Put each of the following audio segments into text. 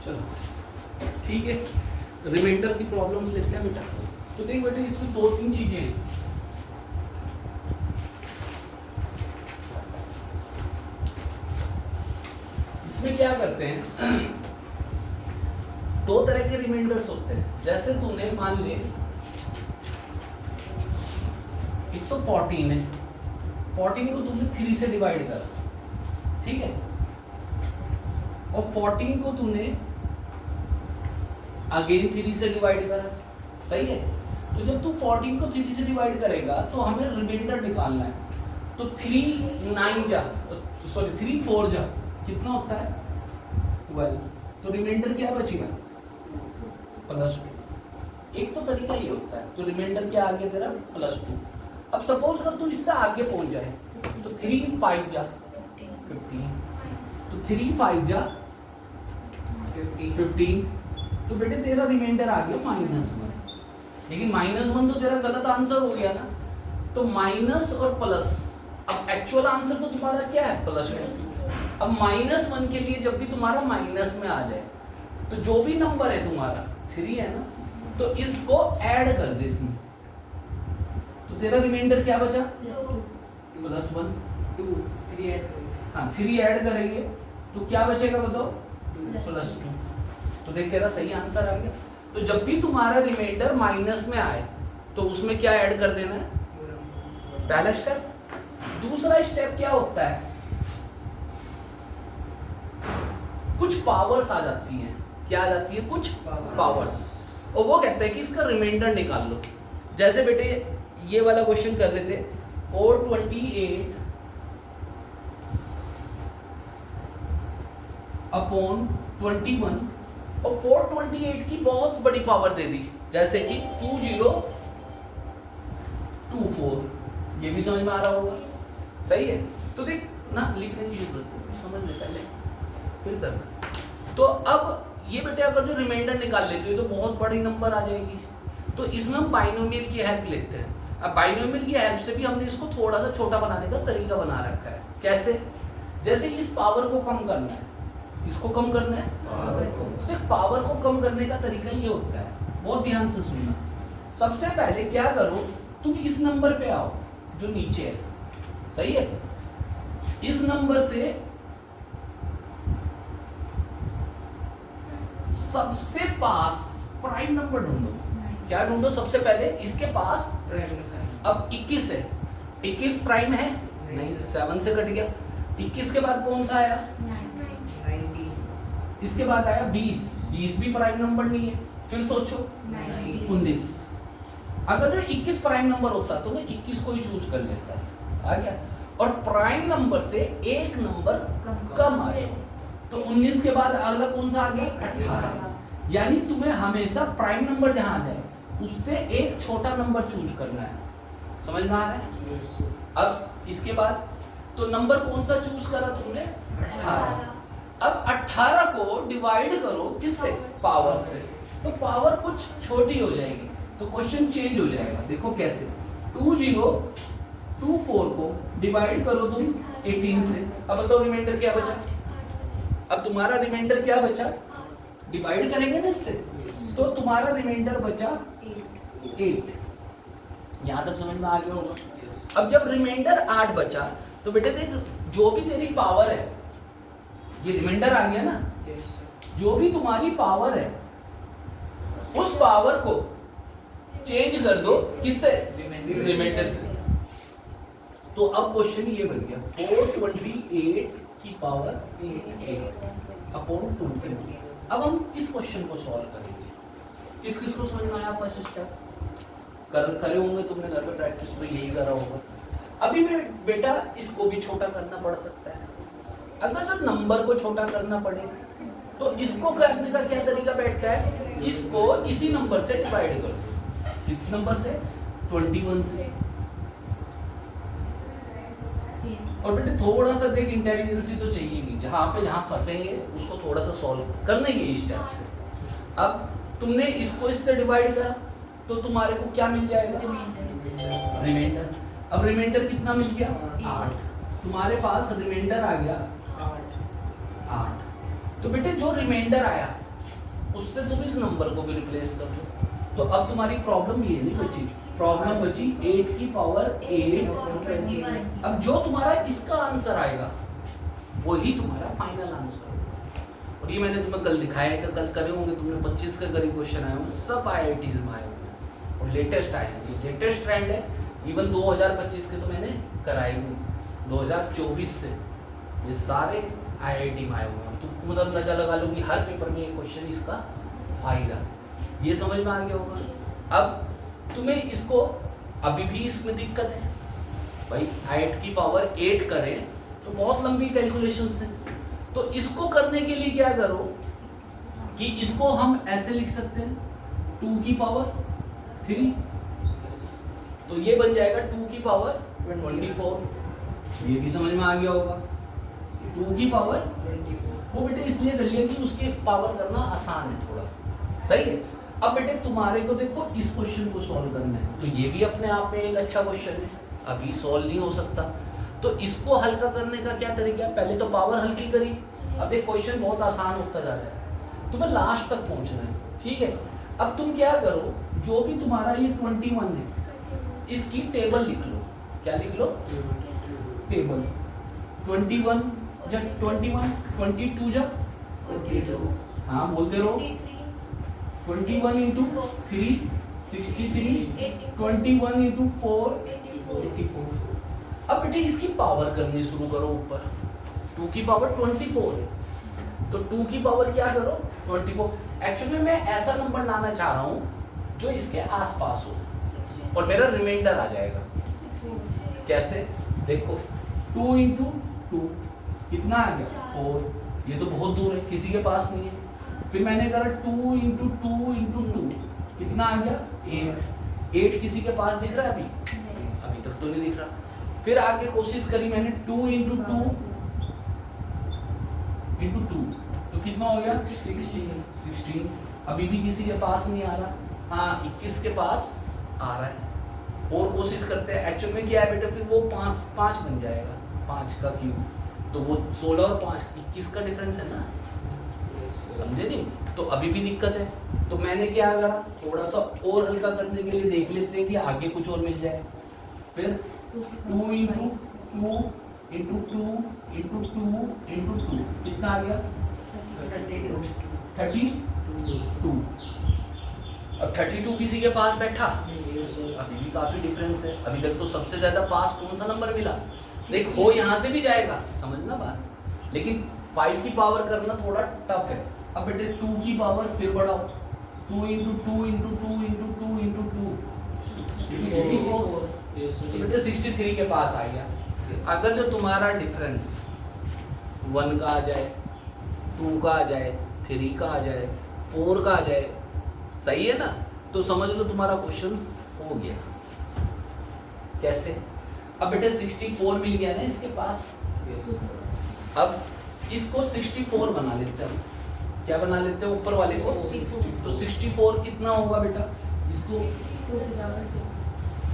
चलो ठीक है, रिमाइंडर की प्रॉब्लम्स लेते हैं बेटा। तो देख बेटा इसमें 2-3 चीजें हैं। इसमें क्या करते हैं, 2 तरह के रिमाइंडर्स होते हैं। जैसे तूने मान ले एक तो 14 है, 14 को तूने 3 से डिवाइड करा, ठीक है, और 14 को तूने अगेन 3 से डिवाइड करा, सही है। तो जब तू 14 को 3 से डिवाइड करेगा तो हमें रिमाइंडर निकालना है। तो 3 4 जा कितना होता है 12। तो रिमाइंडर क्या बचेगा +2। एक तो तरीका ये होता है। तो रिमाइंडर क्या आ गया तेरा +2। अब सपोज कर तू इससे आगे पहुंच जाए तो 3 5 जा 15। तो 3 5 जा 15। तो बेटे तेरा रिमाइंडर आ गया -1। लेकिन -1 तो तेरा गलत आंसर हो गया ना। तो माइनस और प्लस, अब एक्चुअल आंसर तो तुम्हारा क्या है +2। अब -1 के लिए जब भी तुम्हारा माइनस में आ जाए तो जो भी नंबर है तुम्हारा 3 है ना, तो इसको ऐड कर दे इसमें। तो तेरा रिमाइंडर क्या बचा +1 2 3 ऐड। हाँ 3 ऐड करेंगे तो क्या बचेगा बताओ +2। तो देख तेरा सही आंसर आ गया। तो जब भी तुम्हारा रिमाइंडर माइनस में आए तो उसमें क्या ऐड कर देना है, पहला स्टेप। दूसरा स्टेप क्या होता है, कुछ पावर्स आ जाती हैं। क्या आ जाती है, कुछ पावर्स, और वो कहते हैं कि इसका रिमाइंडर निकाल लो। जैसे बेटे ये वाला क्वेश्चन कर रहे थे 428 अपॉन 21, और 428 की बहुत बड़ी पावर दे दी, जैसे कि 2024। ये भी समझ में आ रहा होगा, सही है। तो देख ना लिखने की जरूरत है, समझ ले पहले फिर करना। तो अब ये बेटे अगर जो रिमाइंडर निकाल लेते हो तो बहुत बड़ी नंबर आ जाएगी। तो इसमें हम बाइनोमियल की हेल्प लेते हैं। अब बाइनोमियल की हेल्प से भी हमने इसको थोड़ा सा छोटा बनाने का तरीका बना रखा है। कैसे, जैसे इस पावर को कम करना है, इसको कम करना है, तो देख पावर को कम करने का तरीका ये होता है, बहुत ध्यान से सुनना। सबसे पहले क्या करो, तुम इस नंबर पे आओ जो नीचे है, सही है। इस नंबर से सबसे पास प्राइम नंबर ढूंढो। क्या ढूंढो, सबसे पहले इसके पास अब 21 है, 21 प्राइम है नहीं, 7 से कट गया। 21 के बाद कौन सा आया 19। इसके बाद आया 20, 20 भी प्राइम नंबर नहीं है। फिर सोचो 19। अगर जो 21 प्राइम नंबर होता तो मैं 21 को ही चूज कर लेता, आ गया। और प्राइम नंबर से एक नंबर कम आया, तो 19 के बाद अगला कौन सा आ गया 18। यानी तुम्हें हमेशा प्राइम नंबर जहां आ जाए उससे एक छोटा नंबर चूज करना है, समझ में आ रहा है। अब इसके बाद तो नंबर कौन सा चूज करा तुमने 18। अब 18 को डिवाइड करो किससे, पावर से, तो पावर कुछ छोटी हो जाएगी, तो क्वेश्चन चेंज हो जाएगा। देखो कैसे, 2024 को डिवाइड करो तुम 18 से। अब बताओ रिमाइंडर क्या बचा, अब तुम्हारा रिमाइंडर क्या बचा, डिवाइड करेंगे ना इससे, तो तुम्हारा रिमाइंडर बचा 8। यहां तक समझ में आ गया होगा। अब जब रिमाइंडर 8 बचा तो बेटे देख जो भी तेरी पावर है, ये रिमाइंडर आ गया ना, जो भी तुम्हारी पावर है उस पावर को चेंज कर दो किससे, रिमाइंडर से। तो अब क्वेश्चन ये बन गया 428 की पावर 8 अपॉन 20। अब हम इस क्वेश्चन को सॉल्व करेंगे। किस किस को समझ में आया फर्स्ट स्टेप, करे होंगे तुमने घर पे प्रैक्टिस, तो यही करा होगा। अभी मैं बेटा इसको भी छोटा करना पड़ सकता है। अगर जब नंबर को छोटा करना पड़े तो इसको करने का क्या तरीका बैठता है, इसको इसी नंबर से डिवाइड करो। किस नंबर से, 21 से। और बेटे थोड़ा सा देख इंटेलिजेंसी तो चाहिए, जहाँ फंसेंगे उसको थोड़ा सा सॉल्व करना ही है इस स्टेप से। अब तुमने इसको इससे डिवाइड करा तो तुम्हारे को क्या मिल जाएगा, रिमाइंडर। अब रिमाइंडर कितना मिल गया 8। तुम्हारे पास रिमाइंडर आ गया 8। तो बेटे जो रिमाइंडर आया उससे तुम इस नंबर को भी रिप्लेस कर दो। तो अब तुम्हारी प्रॉब्लम ये नहीं बची, प्रॉब्लम बची 8 की पावर 8। अब जो तुम्हारा इसका आंसर आएगा वही तुम्हारा फाइनल आंसर होगा। और ये मैंने तुम्हें कल दिखाया है कि कल करे होंगे तुमने 25 के करीब क्वेश्चन आए होंगे, सब IITs में आए होंगे और लेटेस्ट आए हैं। ये लेटेस्ट ट्रेंड है, इवन 2025 के तो मैंने कराए नहीं, 2024 से ये सारे IIT में आए हुए हैं। तो मतलब अंदाजा लगा लो कि हर पेपर में ये क्वेश्चन इसका आ ही रहा। ये समझ में आ गया होगा। अब तुम्हें इसको अभी भी इसमें दिक्कत है भाई, 8 की पावर 8 करें तो बहुत लंबी कैलकुलेशन है। तो इसको करने के लिए क्या करो कि इसको हम ऐसे लिख सकते हैं 2 की पावर 3, तो ये बन जाएगा 2 की पावर 24। ये भी समझ में आ गया होगा। 2 की पावर 24 वो बेटे इसलिए कर लिया कि उसके पावर करना आसान है थोड़ा, सही है। अब बेटे तुम्हारे को देखो इस क्वेश्चन को सॉल्व करना है, तो ये भी अपने आप में एक अच्छा क्वेश्चन है, अभी सॉल्व नहीं हो सकता। तो इसको हल्का करने का क्या तरीका है, पहले तो पावर हल्की करी, अब ये क्वेश्चन बहुत आसान होता जा रहा है, तुम्हें लास्ट तक पहुंचना है, ठीक है। अब तुम क्या करो, जो भी तुम्हारा ये 21 है इसकी टेबल लिख लो। क्या लिख लो? टेबल। 21 जा 21, 22 जा 22, हाँ बोलते रहो। 21 इंटू 3 63, 21 इंटू 4 84। अब बेटे इसकी पावर करनी शुरू करो ऊपर। 2 की पावर 24 है, तो 2 की पावर क्या करो 24। एक्चुअली मैं ऐसा नंबर लाना चाह रहा हूँ जो इसके आसपास हो और मेरा रिमाइंडर आ जाएगा। कैसे देखो, 2 इंटू 2 कितना आ गया 4, ये तो बहुत दूर है, किसी के पास नहीं है। फिर मैंने करा 2 इंटू 2 इंटू 2 कितना आ गया 8 किसी के पास दिख रहा है अभी तक तो नहीं दिख रहा। फिर आगे कोशिश करी मैंने 2 इंटू 2 इंटू 2 तो कितना हो गया 16। अभी भी किसी के पास नहीं आ रहा, हाँ 21 के पास आ रहा है। और कोशिश करते हैं, एक्चुअल में क्या है बेटा, फिर वो 5 बन जाएगा, 5 का क्यूब, तो वो 16 और 5 21 का डिफरेंस है ना, समझे नहीं। तो अभी भी दिक्कत है, तो मैंने क्या करा, थोड़ा सा और हल्का करने के लिए देख लेते हैं कि आगे कुछ और मिल जाए। फिर 2 इंटू 2 इंटू 2 इंटू 2 इंटू 2 कितना आ गया 32। अब 32 किसी के पास बैठा, अभी भी काफी डिफरेंस है। अभी तक तो सबसे ज्यादा पास कौन सा नंबर मिला, देख हो यहाँ से भी जाएगा, समझना बात, लेकिन 5 की पावर करना थोड़ा टफ है। अब बेटे 2 की पावर फिर बढ़ाओ, 2 इंटू 2 इंटू 2 इंटू 2 इंटू 2 तो बेटे 63 के पास आ गया। अगर जो तुम्हारा डिफरेंस 1 का आ जाए, 2 का आ जाए, 3 का आ जाए, 4 का आ जाए, सही है ना, तो समझ लो तुम्हारा क्वेश्चन हो गया। कैसे, अब बेटे 64 मिल गया ना इसके पास, अब इसको 64 बना लेते हैं। क्या बना लेते हैं ऊपर वाले को, तो 64 कितना होगा बेटा, इसको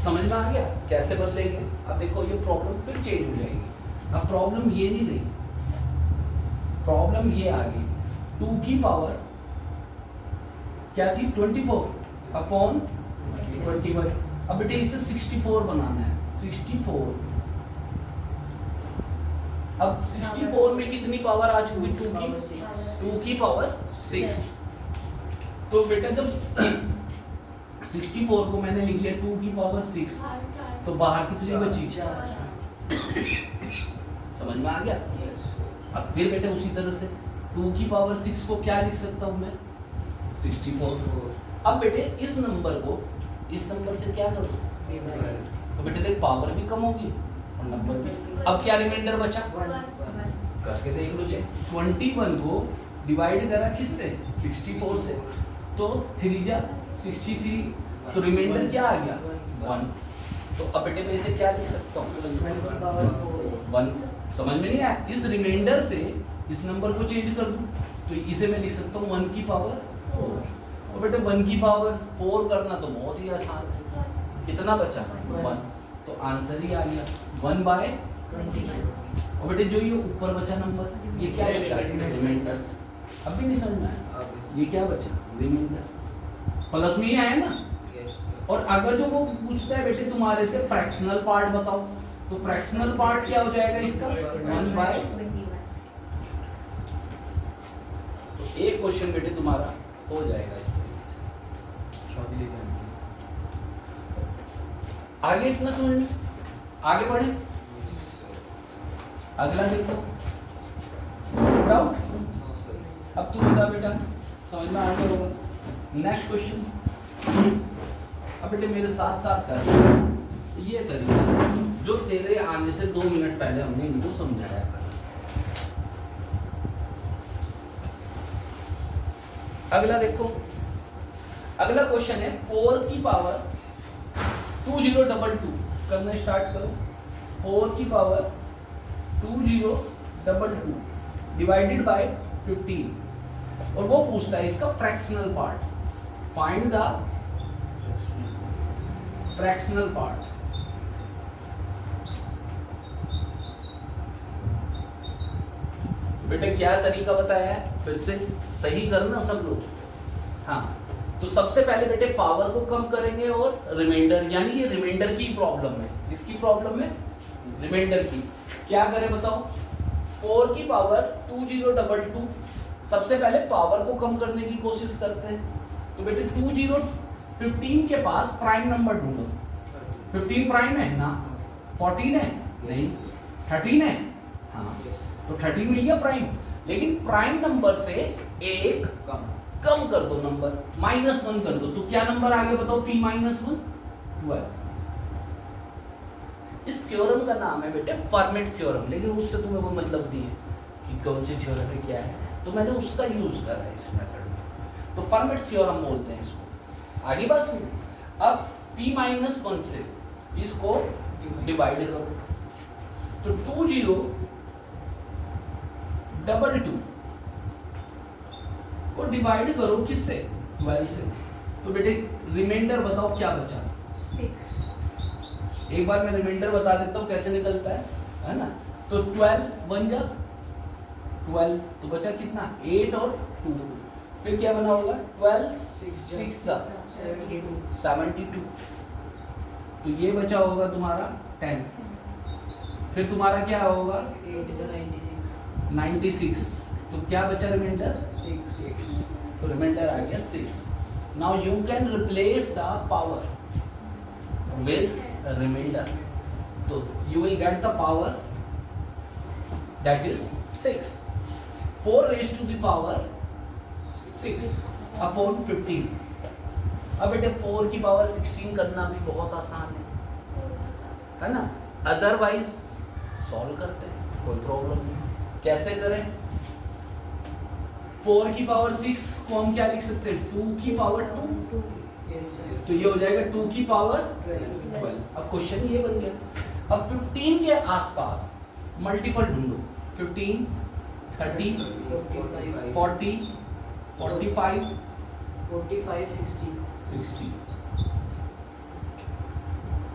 समझ में आ गया कैसे बदलेंगे। अब देखो ये प्रॉब्लम फिर चेंज हो जाएगी। अब प्रॉब्लम ये नहीं रही, प्रॉब्लम ये आ गई 2 की पावर क्या थी 24 अपॉन 21। अब बेटे इसे 64 बनाना है, 64। अब 64 में कितनी पावर आ चुकी 2 की पावर 6। तो बेटा जब 64 को मैंने लिख लिया 2 की पावर 6, तो बाहर कितनी बची 4। समझ में आ गया। अब फिर बेटे उसी तरह से 2 की पावर 6 को क्या लिख सकता हूँ मैं 64। अब बेटे इस नंबर को इस नंबर से क्या करो, तो बेटे देख पावर भी कम होगी और नंबर भी। अब क्या रिमाइंडर बचा, करके देख लो। 21 को डिवाइड करा किससे 64 से, तो 3 जा 63, तो रिमाइंडर क्या आ गया 1। तो अब बेटे मैं इसे क्या लिख सकता हूँ 1। समझ में नहीं आया, इस रिमाइंडर से इस नंबर को चेंज कर दूं तो इसे मैं लिख सकता हूँ 1 की पावर 4। और बेटे 1 की पावर 4 करना तो बहुत ही आसान है, कितना बचा 1, तो आंसर ही आ गया 1/21। और बेटे जो ये ऊपर बचा नंबर ये क्या बचा रिमाइंडर, अब भी नहीं समझ में आया? ये क्या बचा? रिमाइंडर। प्लस में ही आया ना। और अगर जो वो पूछता है बेटे तुम्हारे से फ्रैक्शनल पार्ट बताओ, तो फ्रैक्शनल पार्ट क्या हो जाएगा इसका? 1/। तो एक क्वेश्चन बेटे तुम्हारा हो जाएगा इस तरीके से। आगे इतना समझ में? आगे बढ़े, अगला देखो। डाउट? अब तू बता बेटा, समझ में आ गया होगा। Next question. अब बेटे मेरे साथ साथ कर। ये तरीका जो तेरे आने से 2 मिनट पहले हमने इनको समझाया था। अगला देखो, अगला क्वेश्चन है 4 की पावर 2022 करना स्टार्ट करो। 4 की पावर 2022 डिवाइडेड बाय 15, और वो पूछता है इसका fractional part. Find the fractional part. बेटे क्या तरीका बताया है, फिर से सही करना सब लोग। हाँ, तो सबसे पहले बेटे पावर को कम करेंगे और रिमाइंडर, यानी ये रिमाइंडर की प्रॉब्लम है। किसकी प्रॉब्लम है? रिमाइंडर की। क्या करें बताओ? 4 की पावर 2022, सबसे पहले पावर को कम करने की कोशिश करते हैं। तो बेटे 2015 के पास प्राइम नंबर ढूंढो। 15 प्राइम है ना? 14 है? नहीं। 13 है? हाँ, तो 13 मिल गया प्राइम। लेकिन प्राइम नंबर से एक कम कर दो नंबर, -1 कर दो, तो क्या नंबर आ गया बताओ? p-1 12। इस थ्योरम का नाम है बेटे फर्मेट थ्योरम, लेकिन उससे तुम्हें कोई मतलब नहीं है कि कौन सी थ्योरम है, क्या है, तो मैंने उसका यूज करा है इस मेथड में। तो फर्मेट थ्योरम बोलते हैं इसको। आगे बात सुन। अब p-1 से इसको डिवाइड करो, तो 2022 को डिवाइड करो किससे? 12 से। तो बेटे रिमाइंडर बताओ क्या बचा? 6। एक बार मैं रिमाइंडर बता देता हूँ कैसे निकलता है ना? तो 12 बन जा 12, तो बचा कितना? 8 और 2, फिर क्या बना होगा? 12 6 72, तो ये बचा होगा तुम्हारा 10। फिर तुम्हारा क्या होगा? 96, तो क्या बचा रिमाइंडर? 6, तो रिमाइंडर आ गया 6। Now you can replace the power with reminder, तो you will get the power that is 6। 4 raised to the power 6 upon 15। अब बेटे 4 की पावर 16 करना भी बहुत आसान है ना? अदरवाइज सॉल्व करते हैं, कोई प्रॉब्लम नहीं। कैसे करें? 4 की पावर 6 को हम क्या लिख सकते हैं? 2 की पावर 2, तो ये हो जाएगा 2 की पावर 12। अब क्वेश्चन ये बन गया। अब 15 के आसपास मल्टीपल ढूंढो। 15, 30, 40, 45, 60।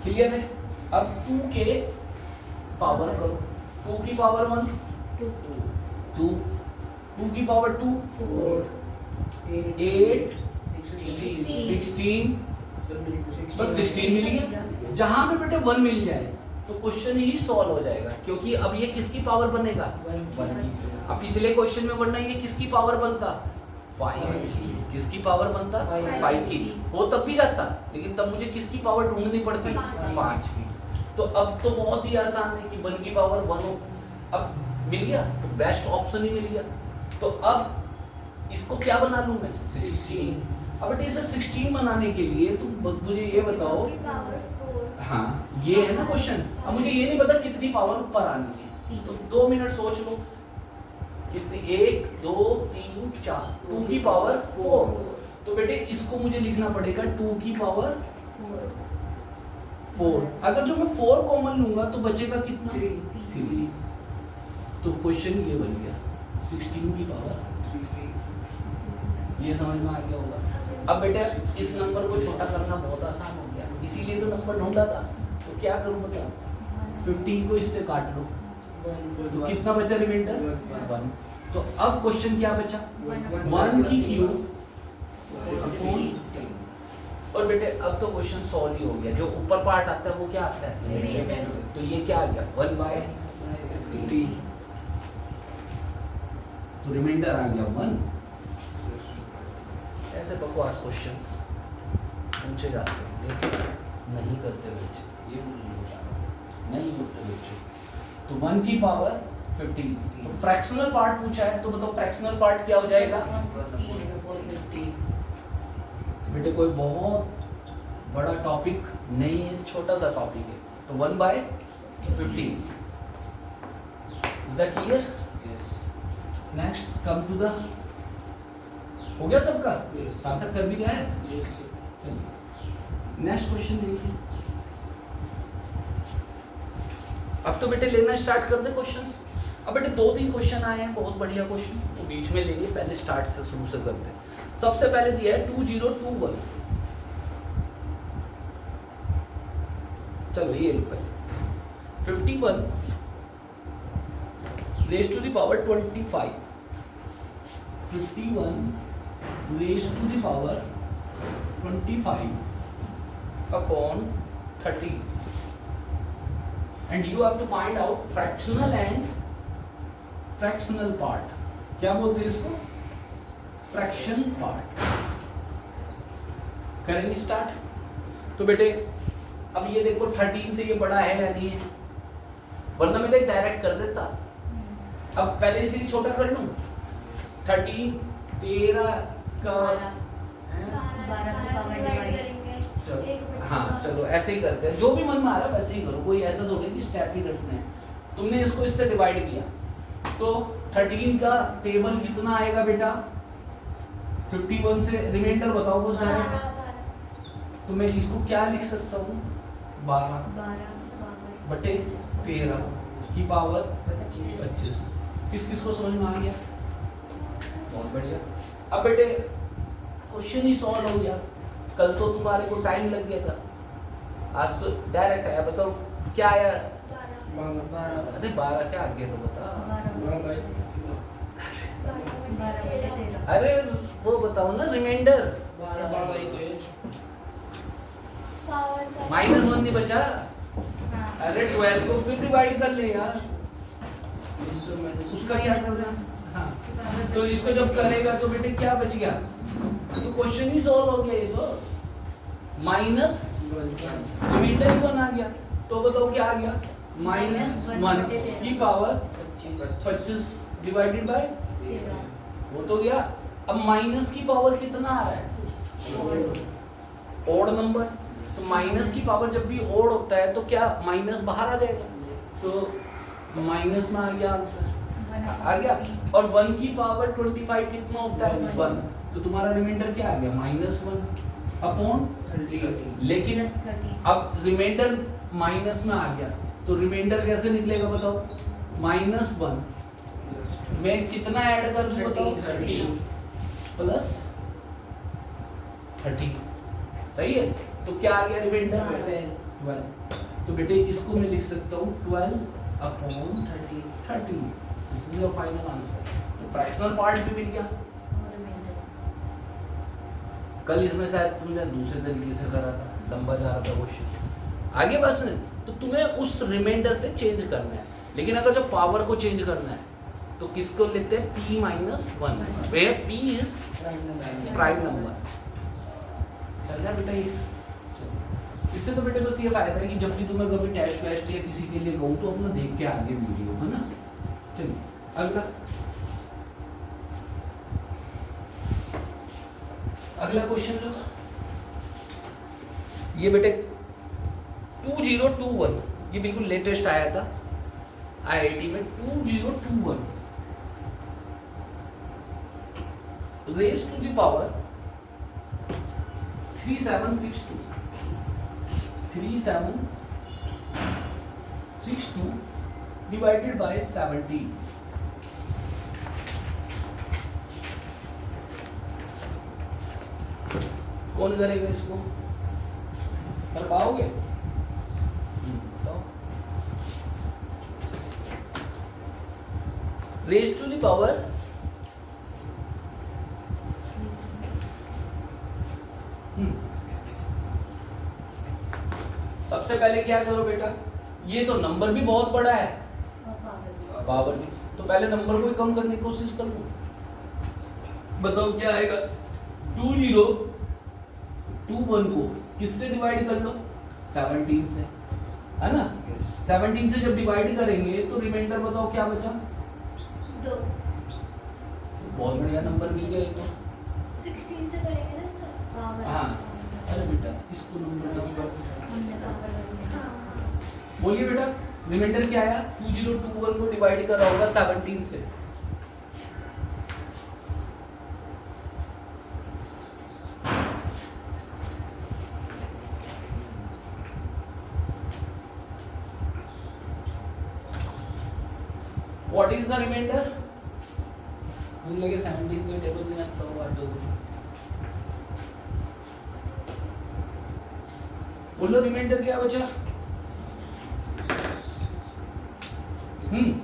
क्लियर है? अब 2 के पावर करो। 2 की पावर 1 2, 2 की पावर 2 8, 16, बस 16 मिल गया। जहां पे बेटे 1 मिल जाए तो क्वेश्चन ही सॉल्व हो जाएगा, क्योंकि अब ये किसकी पावर बनेगा? 1 की। अब पिछले क्वेश्चन में वरना ये किसकी पावर बनता? 5 की। किसकी पावर बनता? 5 की। हो तब भी जाता, लेकिन तब मुझे किसकी पावर ढूंढनी पड़ती? 5 की। तो अब तो बहुत ही आसान है कि 1 की पावर 1 हो। अब मिल गया, तो बेस्ट ऑप्शन ही मिल गया। तो अब इसको क्या बना लूं मैं? 16। अब बेटे इसे 16 बनाने के लिए तुम मुझे ये बताओ। हाँ, ये है ना क्वेश्चन। अब मुझे ये नहीं पता कितनी पावर ऊपर आनी है, तो 2 मिनट सोच लो। कितनी? 1 2 3 4, 2 की पावर 4। तो बेटे इसको मुझे लिखना पड़ेगा 2 की पावर 4। अगर जो मैं 4 कॉमन लूंगा तो बचेगा कितना? 3। तो क्वेश्चन ये बन गया 16 की पावर 3। ये समझ में आ गया होगा। अब बेटा इस नंबर को छोटा करना बहुत आसान हो गया, इसीलिए तो नंबर ढूंढा था। तो क्या करूं बताओ? 15 को इससे काट लो, तो कितना बचा रिमाइंडर? 1। तो अब क्वेश्चन क्या बचा, 1 की क्यूब अपॉन, और बेटे अब तो क्वेश्चन सॉल्व ही हो गया। जो ऊपर पार्ट आता है वो क्या आता है, तो ये क्या आ गया 1/15, तो रिमाइंडर आ गया 1। ऐसे बकवास क्वेश्चंस पूछे जाते हैं लेकिन नहीं करते बच्चे, ये नहीं होते बच्चे। तो 1 की पावर 15, तो फ्रैक्शनल पार्ट पूछा है, तो बताओ फ्रैक्शनल पार्ट क्या हो जाएगा बेटे, कोई बहुत बड़ा टॉपिक नहीं है, छोटा सा टॉपिक है। तो 1/15, is that clear? Next come to the, हो गया सबका, सार्थक कर भी गया है। नेक्स्ट क्वेश्चन देखिए। अब तो बेटे लेना स्टार्ट कर दे क्वेश्चंस। अब बेटे 2-3 क्वेश्चन आए हैं, बहुत बढ़िया क्वेश्चन, तो बीच में लेंगे, पहले स्टार्ट से शुरू से करते हैं। सबसे पहले दिया है 2021, चलो ये लो पहले 51 raise to the power 25, 51 raise to the power 25 upon 30, and you have to find out fractional and fractional part. क्या बोलते हैं इसको, फ्रैक्शन पार्ट। करेंगे स्टार्ट। तो बेटे अब ये देखो 13 से ये बड़ा है या नहीं है, वरना मैं देख डायरेक्ट कर देता। अब पहले इसे छोटा कर लूं, 13 13 का 12 से पावर डिवाइड, हाँ चलो ऐसे ही करते हैं, जो भी मन में आ रहा है वैसे ही करो, कोई ऐसा थोड़ी कि स्टेप ही रखना है। तुमने इसको इससे डिवाइड किया तो 13 का टेबल कितना आएगा बेटा, 51 से रिमाइंडर बताओ कुछ डायरेक्ट। तो मैं इसको क्या लिख सकता हूँ, 12 बटे 13 की पावर 25। किस किस को समझ में आ गया, बहुत बढ़िया। अब बेटे क्वेश्चन ही सॉल्व हो गया। कल तो तुम्हारे को टाइम लग गया था, आज तो डायरेक्ट आया। बताओ क्या आया, 12। अरे 12 क्या आ गया तो बता, अरे वो बताओ ना रिमाइंडर, -1 नहीं बचा। अरे 12 को फिर डिवाइड कर ले यार, उसका क्या करना। हाँ तो इसको जब करेगा तो बेटे क्या बच गया, तो क्वेश्चन ही सॉल्व हो गया। ये तो माइनस रिमाइंडर ही 1 आ गया, तो बताओ क्या आ गया, -1 की पावर 25 डिवाइडेड बाय, वो तो गया। अब माइनस की पावर कितना आ रहा है, ओड नंबर, तो माइनस की पावर जब भी ओड होता है तो क्या माइनस बाहर आ जाएगा, तो माइनस में आ गया आंसर, आ गया। और 1 की पावर 25 कितना होता है 1, तो तुम्हारा रिमाइंडर क्या आ गया -1 अपॉन 30। लेकिन अब रिमाइंडर माइनस में आ गया तो रिमाइंडर कैसे निकलेगा बताओ, -1 में कितना ऐड कर दूं बताओ, 30 प्लस 30, सही है। तो क्या आ गया रिमाइंडर 12। तो बेटे इसको मैं लिख सकता हूँ 12 upon 30, this is your final answer. तो फ्रैक्शनल पार्ट भी मिल गया। कल इसमें शायद तुमने दूसरे तरीके से करा था, लंबा जा रहा था क्वेश्चन, आगे बस नहीं। तो तुम्हें उस रिमाइंडर से चेंज करना है, लेकिन अगर जो पावर को चेंज करना है तो किसको लेते हैं, p-1, where p is prime number. चल रहा बेटा ये, इससे तो बेटे बस ये फायदा है कि जब भी तुम्हें कभी टेस्ट वेस्ट या किसी के लिए कहूँ तो अपना देख के आगे वीडियो, है ना। चलिए अगला क्वेश्चन लो। ये बेटे 2021, ये बिल्कुल लेटेस्ट आया था IIT में, 2021 raise to the power 3762 divided by 70। कौन करेगा इसको, कर पाओगे, बताओ। रेज टू द पावर सबसे पहले क्या करो बेटा, ये तो नंबर भी बहुत बड़ा है, पावर भी, तो पहले नंबर को ही कम करने की कोशिश कर लो। बताओ क्या आएगा, 2021 को किससे डिवाइड कर लो, 17 से, है ना। 17 से जब डिवाइड करेंगे तो रिमाइंडर बताओ क्या बचा, 2। बहुत बढ़िया नंबर मिल गया ये तो। 16 से करेंगे ना सर, पावर। हाँ, अरे बेटा इसको नंबर हमने पावर बनाया। बोलिए बेटा, रिमाइंडर क्या आया, 2021 को डिवाइड कर रहा होगा 17 से। What is the remainder? मुझे लगे 17 के टेबल नहीं आता होगा तो बोलो रिमाइंडर क्या बचा। 15।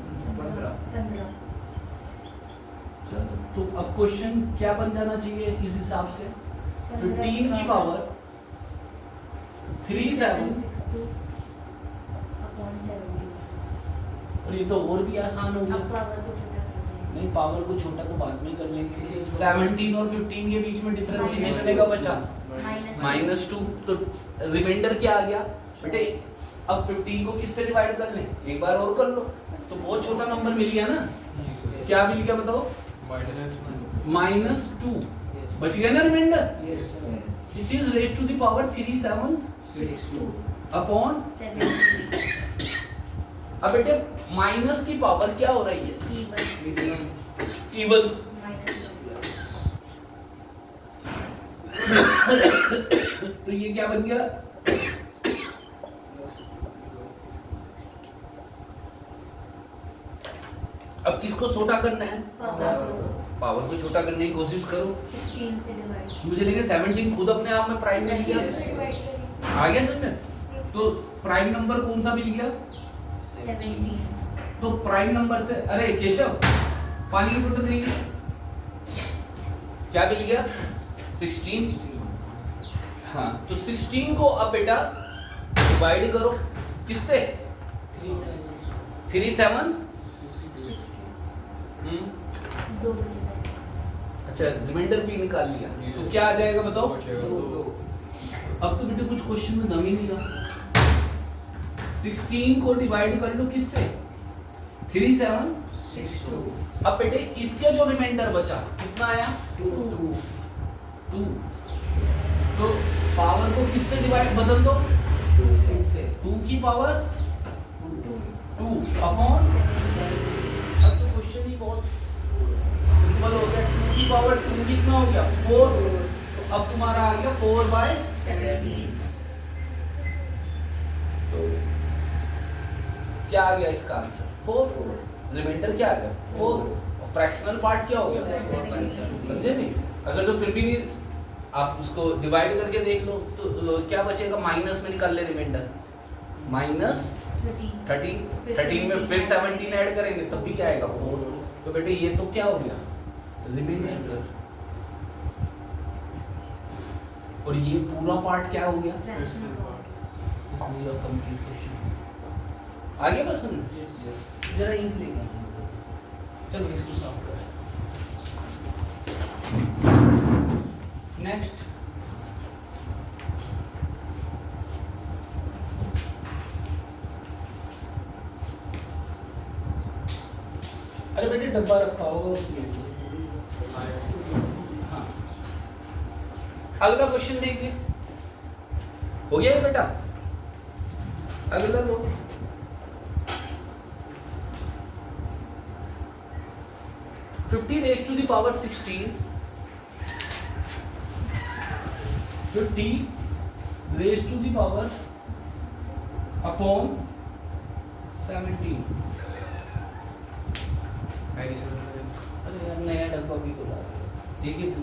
चलो तो अब क्वेश्चन क्या बन जाना चाहिए इस हिसाब से, 15 की पावर 37 अपॉन 70। और ये तो और भी आसान हो अब गया। पावर को छोटा कर देंगे। नहीं, पावर को छोटा तो बाद में कर लेंगे। 17 और 15 के बीच में डिफरेंस कितने का बचा, -2। तो रिमाइंडर क्या आ गया बेटे, अब 15 को किससे डिवाइड कर लें, एक बार और कर लो, तो बहुत छोटा नंबर मिल गया ना। क्या मिल गया बताओ, -2 बच गया ना reminder. It is raise to the power 3762 upon 70। अब बेटे माइनस की पावर क्या हो रही है, इवन। तो ये क्या बन गया, अब किसको छोटा करना है, पावर को छोटा करने की कोशिश करो। 16 से डिवाइड। मुझे लगे 17 खुद अपने आप में प्राइम मिल गया, आ गया समझ में। तो प्राइम नंबर कौन सा मिल गया, 17। तो प्राइम नंबर से, अरे केशव पानी की बोतल देंगे, क्या मिल गया 16। हाँ, तो 16 को अब बेटा डिवाइड करो किससे, 37। 2 बचेगा। अच्छा, रिमाइंडर भी निकाल लिया, तो क्या आ जाएगा बताओ। अब तो बेटे कुछ क्वेश्चन में दम ही नहीं रहा। 16 को डिवाइड कर लो किससे, 3762। अब बेटे इसके जो रिमाइंडर बचा कितना आया, 2। तो पावर को किससे डिवाइड बदल दो, 2 से। 2 की पावर 2 अपॉन। अब तो क्वेश्चन ही बहुत सिंपल हो गया। 2 की पावर 2 कितना हो गया, 4। तो अब तुम्हारा आ गया 4/17। तो क्या आ गया इसका आंसर, 4। रिमाइंडर क्या आ गया, 4। और फ्रैक्शनल पार्ट क्या हो गया, समझे नहीं। अगर तो फिर भी नहीं, आप उसको डिवाइड करके देख लो तो क्या बचेगा, माइनस में निकाल ले रिमाइंडर, -13 में फिर 17 ऐड करेंगे तब भी क्या आएगा, 4। तो बेटे ये तो क्या हो गया, रिमाइंडर। और ये पूरा पार्ट क्या हो गया, पूरा कंप्लीट क्वेश्चन। आगे बस जरा इंक लेंगे, चलो इसको साफ करें। नेक्स्ट, अरे बेटे डब्बा रखा होगा उसमें। हाँ, अगला क्वेश्चन देखिए, हो गया है बेटा, अगला लो। Fifty raise to the power 16, 50 raise to the power upon 17। अरे यार नया डब्बा भी खुला है, देखिए तू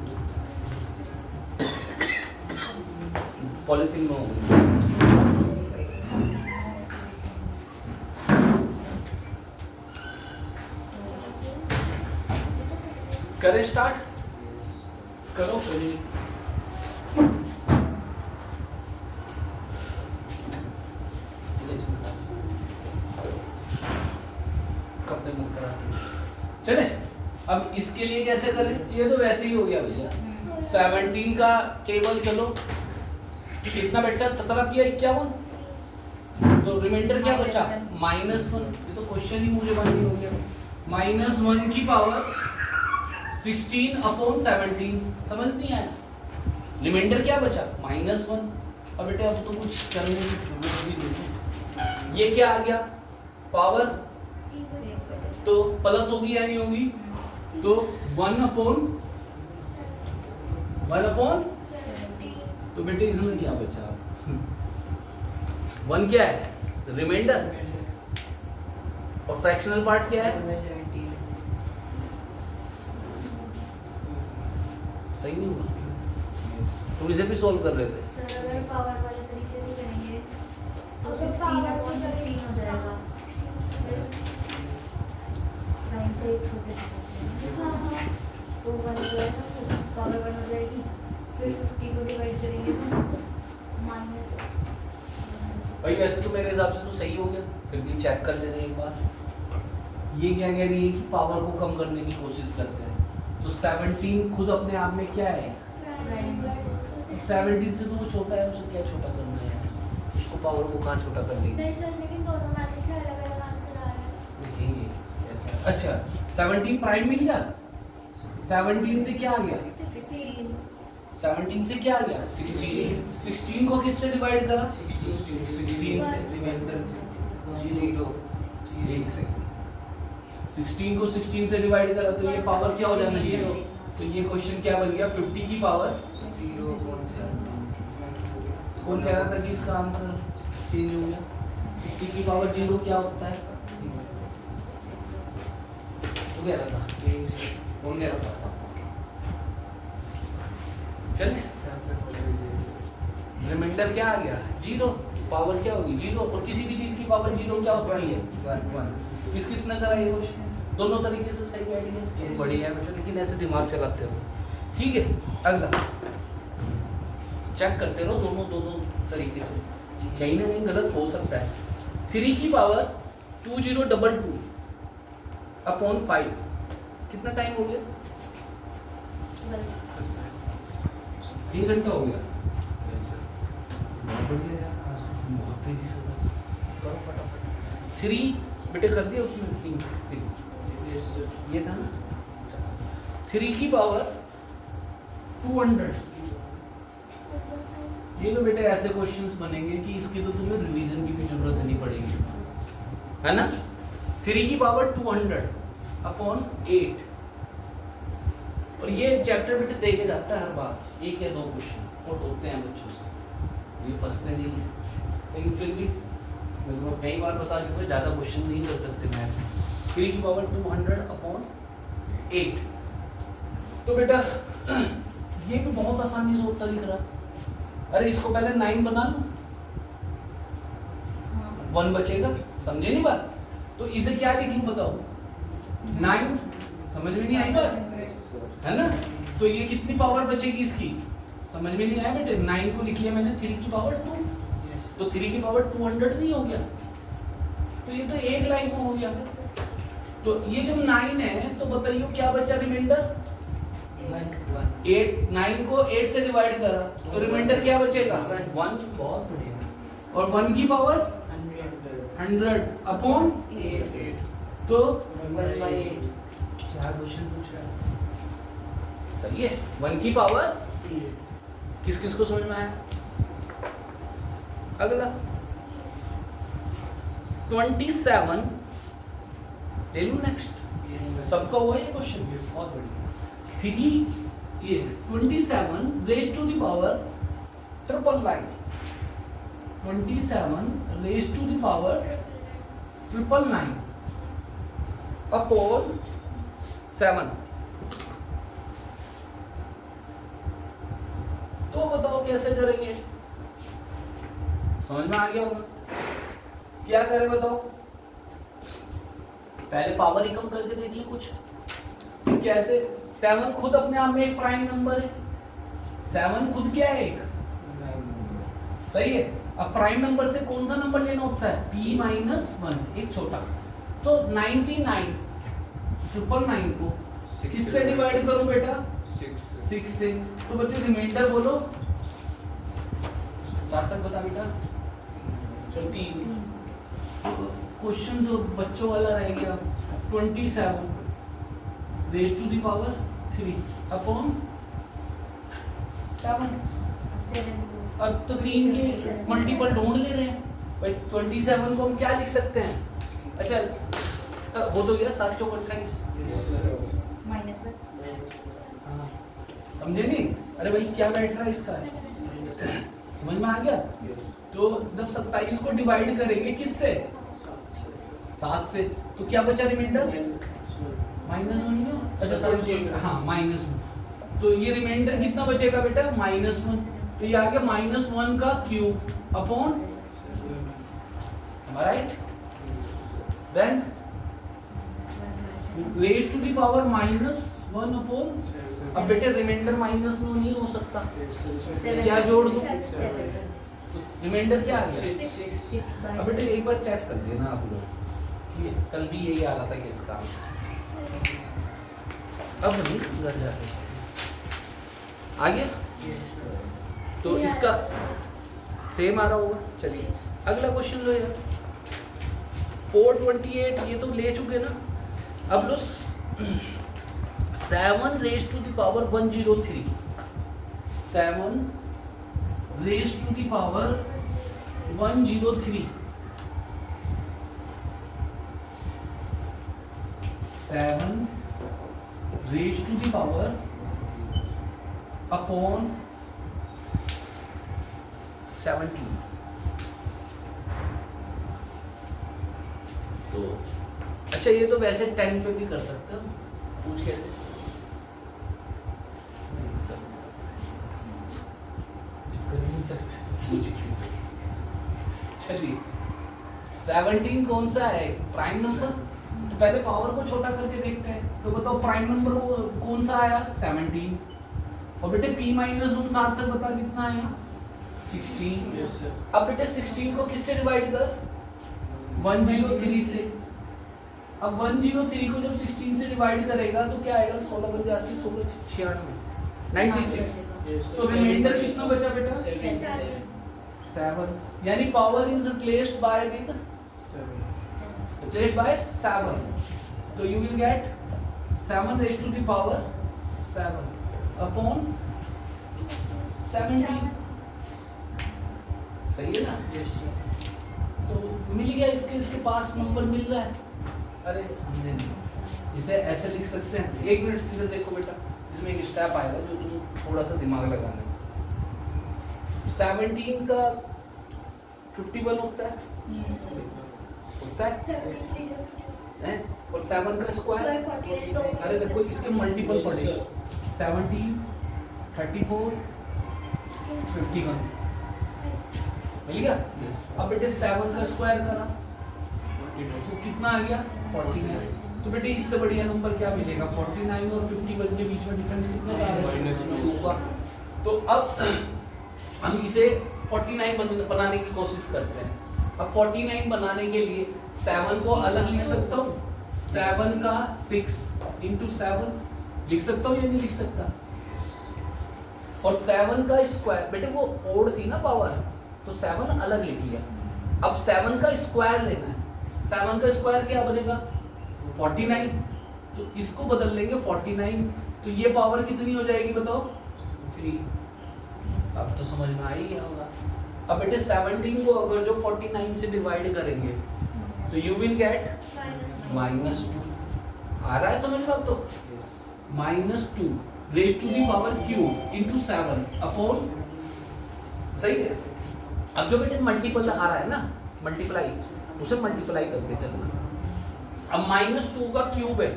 पॉलिथीन में होगा। करें स्टार्ट, करो फिर। इसके लिए कैसे करें? ये तो वैसे ही हो गया भैया। 17 का टेबल चलो कितना बेटा 17 किया 51, तो रिमाइंडर क्या बचा -1। ये तो क्वेश्चन ही मुझे बंद हो गया। -1 की पावर 16 अपॉन 17, समझ नहीं आया? रिमाइंडर क्या बचा -1। अब बेटे अब तो कुछ करने की जरूरत भी नहीं। ये क्या आ गया पावर, तो प्लस होगी या नहीं होगी? तो 1 अपॉन तो बेटे इसमें क्या बचा 1 क्या है रिमाइंडर, और फ्रैक्शनल पार्ट क्या है? सही नहीं हुआ? तुम इसे भी सॉल्व कर रहे थे। सर अगर पावर वाले तरीके से करेंगे तो 16/16 हो जाएगा। लाइन से छोटे तो 1 हो जाएगा, पावर 1 हो जाएगी। फिर 50 को डिवाइड करेंगे तो माइनस भाई वैसे तो मेरे हिसाब से तो सही हो गया, फिर भी चेक कर लेते हैं एक बार। ये क्या कह रही है कि पावर को कम करने की कोशिश करते हैं, तो 17 खुद अपने आप में क्या है 17 से तो वो छोटा है, उसे क्या छोटा करना है, उसको पावर को कहाँ छोटा कर लेंगे? नहीं सर, लेकिन दोनों मैथड से अलग-अलग आंसर आ रहे हैं। देखेंगे कैसा। अच्छा 17 प्राइम मिल गया, 17 से क्या आ गया 17 से क्या आ गया 16 को किससे डिवाइड करा 16 से, रिमाइंडर 1 सेकंड 16 को 16 से डिवाइड करा तो ये पावर क्या हो जाना चाहिए? तो ये क्वेश्चन क्या बन गया 50 की पावर 0 कौन कह रहा था कि इसका आंसर चेंज हो गया? 50 की पावर 0 क्या होता है? तो कह रहा था कौन कह रहा था? चलिए रिमाइंडर क्या आ गया 0, पावर क्या होगी 0, और किसी भी चीज की पावर 0 क्या होती है 1। किस किस ने करा ये क्वेश्चन? दोनों तरीके से सही बैठेंगे, बढ़िया है बेटा, लेकिन ऐसे दिमाग चलाते हो। ठीक है अगला चेक करते रहो दोनों तरीके से, कहीं ना कहीं गलत हो सकता है। 3 की पावर 2022 अपॉन 5 कितना टाइम हो गया? 1 घंटा हो गया। बहुत बढ़िया यार, आज तो बहुत तेजी से करो फटाफट। 3 बेटे कर दिया उसमें 3 ये था ना। 3 की पावर 200, ये तो बेटे ऐसे क्वेश्चंस बनेंगे कि इसकी तो तुम्हें रिवीजन की भी जरूरत नहीं पड़ेगी, है ना। 3 की पावर 200 अपॉन 8, और ये चैप्टर बेटे देखे जाता है हर बार, 1 या 2 क्वेश्चन और होते हैं बच्चों से, ये फंसते नहीं है, लेकिन फिर भी मैं कई बार बता चुका ज़्यादा क्वेश्चन नहीं कर सकते मैथ। 3 की पावर 200 अपॉन 8, तो बेटा ये भी बहुत आसानी से उत्तर दिख रहा। अरे इसको पहले 9 बना लो, 1 बचेगा, समझे नहीं बात? तो इसे क्या लिख लूं बताओ 9, समझ में नहीं आई बात, है ना। तो ये कितनी पावर बचेगी इसकी, समझ में नहीं आया बेटे। 9 को लिख लिया मैंने 3 की पावर 2, तो 3 की पावर 200 नहीं हो गया, तो ये तो एक लाइन में हो गया। तो ये जब 9 है तो बताइए क्या बचा रिमाइंडर 8, 9 को 8 से डिवाइड करा तो रिमाइंडर क्या बचेगा 1। बहुत बढ़िया। और 1 की पावर 100 अपॉन 8, तो 1/8। क्या क्वेश्चन पूछ रहा है? सही है। 1 की पावर किस किस को समझ में आया? अगला 27 ले लूं नेक्स्ट, सबका वो है क्वेश्चन, बहुत बढ़िया। 3 ये 27 raise to the power 999, 27 raise to the power 999 upon 7। तो बताओ कैसे करेंगे? समझ में आ गया होगा। क्या करें बताओ? पहले पावर ही कम करके देख लिए कुछ। कैसे? 7 खुद अपने आप में एक प्राइम नंबर है, 7 खुद क्या है एक, सही है। अब प्राइम नंबर से कौन सा नंबर लेना होता है p-1, एक छोटा। तो 99 999 को किससे डिवाइड करूं बेटा? 6 6 से। तो बच्चों रिमाइंडर बोलो, सार्थक बता बेटा। चलो 3। क्वेश्चन जो बच्चों वाला रह गया 27 raise to the power 3 upon 7। अब 7 को अब तो 3 के मल्टीपल ढूंढ ले रहे हैं भाई। 27 को हम क्या लिख सकते हैं? अच्छा हो तो गया 7 चौक 28। -1 समझे नहीं? अरे भाई क्या बैठ रहा है इसका? समझ में आ गया? तो जब 27 को डिवाइड करेंगे किससे? 7 से, तो क्या बचा रिमाइंडर? -1। अच्छा सॉरी, हाँ -1। तो ये रिमाइंडर कितना बचेगा बेटा? -1। तो ये आ गया -1 का cube upon, right? Then raise to the power -1 upon, अब बेटे रिमाइंडर माइनस में नहीं हो सकता, 7 क्या जोड़ दूं? 7 तो रिमाइंडर क्या आ गया? 6 अब बेटे एक बार चेक कर देना आप लोग कि कल भी यही आ रहा था कि इसका आंसर अब नहीं घर जाके आ गया। तो इसका सेम आ रहा होगा। चलिए अगला क्वेश्चन लो यार 428, ये तो ले चुके ना। अब लो 7 raise to the power 103, 7 raise to the power 103, 7 raise to the power upon 17। तो अच्छा ये तो वैसे 10 पे भी कर सकते हो, पूछ कैसे? कर नहीं सकते, पूछ के। चलिए 17 कौन सा है? Prime number. तो पहले पावर को छोटा करके देखते हैं। तो बताओ प्राइम नंबर कौन सा आया? 17। और बेटे p माइनस 1 साथ तक बता कितना आया? 16। अब बेटे 16 को किससे डिवाइड कर? 103 से। अब 103 को जब 16 से डिवाइड करेगा तो क्या आएगा? 16 बन 80, 16 96। तो रिमाइंडर कितना बचा बेटा? 7। यानी power is replaced by with, replaced by 7. So you will get 7 raised to the power 7 upon 17. सही है ना? तो मिल गया, इसके पास नंबर मिल रहा है। अरे समझे नहीं, इसे ऐसे लिख सकते हैं। एक मिनट इधर देखो बेटा, इसमें एक स्टेप आएगा जो तुम थोड़ा सा दिमाग लगाना। 17 का 51 होता है, होता है? और 7 का स्क्वायर, अरे देखो इसके मल्टीपल पड़े, 17, 34, 51 मिल गया। अब बेटे 7 का स्क्वायर करा तो कितना आ गया? 49। तो बेटे इससे बढ़िया नंबर क्या मिलेगा? 49 और 51 के बीच में डिफरेंस कितना होगा? तो अब हम इसे 49 बनाने की कोशिश करते हैं। अब 49 बनाने के लिए 7 को अलग लिख सकता हूँ, 7 का 6 इंटू 7 लिख सकता हूँ या नहीं लिख सकता? और 7 का स्क्वायर, बेटे वो ओड थी ना पावर, तो 7 अलग लिख लिया। अब 7 का स्क्वायर लेना है। 7 का स्क्वायर क्या बनेगा? 49। तो इसको बदल लेंगे 49, तो ये पावर कितनी हो जाएगी बताओ? 3। अब तो समझ में आ ही गया होगा। अब बेटे 17 को अगर जो 49 से डिवाइड करेंगे तो यू विल गेट -2। आ रहा है समझ में? अब तो -2 raise to the power cube into 7 upon, सही है। अब जो बेटे मल्टीपल आ रहा है ना, मल्टीप्लाई, उसे मल्टीप्लाई करके चलना। अब -2 का क्यूब है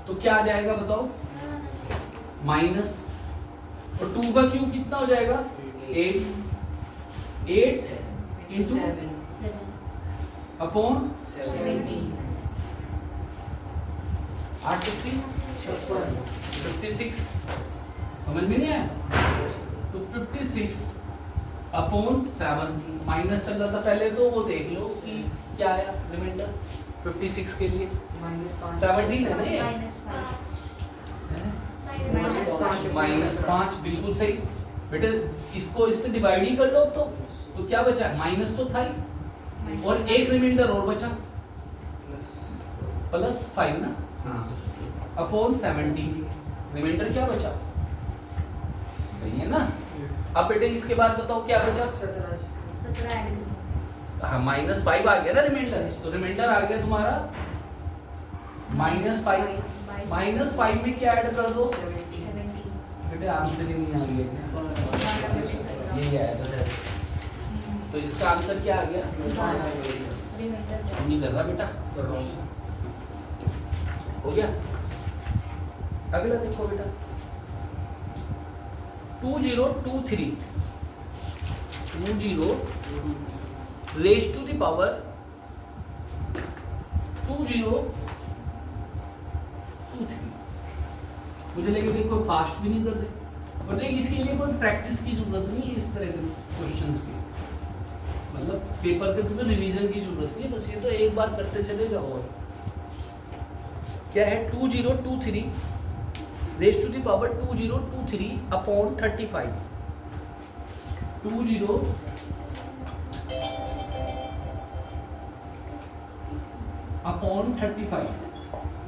तो क्या आ जाएगा बताओ? माइनस, और 2 का क्यूब कितना हो जाएगा? 8 इंटू 7 अपॉन 17 56। समझ में नहीं आया? तो 56 अपॉन 7 माइनस चल रहा था पहले, तो वो देख लो कि क्या आया रिमाइंडर 56 के लिए। 17 है ना ये? -5 बिल्कुल सही बेटे। इसको इससे डिवाइड ही कर लो अब तो क्या बचा? माइनस तो था ही और एक रिमाइंडर और बचा +5 ना अपॉन 70 रिमाइंडर क्या बचा? सही है ना। अब बेटे इसके बाद बताओ क्या बचा? 17 ऐड करो। हाँ -5 आ गया ना रिमाइंडर, तो रिमाइंडर आ गया तुम्हारा -5 -5 में क्या ऐड कर दो? 70 बेटे आंसर ही नहीं आ गया क्या? ये आया था तो इसका आंसर क्या आ गया? रिमाइंडर नहीं कर रहा बेटा, हो गया। अगला देखो बेटा 2023 रेज टू द पावर 2023 मुझे लगे कि कोई फास्ट भी नहीं कर रहे और देख इसके लिए कोई प्रैक्टिस की जरूरत नहीं है। इस तरह के क्वेश्चंस की मतलब पेपर पे तुम्हें रिवीजन की जरूरत नहीं है, बस ये तो एक बार करते चले जाओ। और क्या है 2023 raise to the power 2023 upon 35 20 upon 35।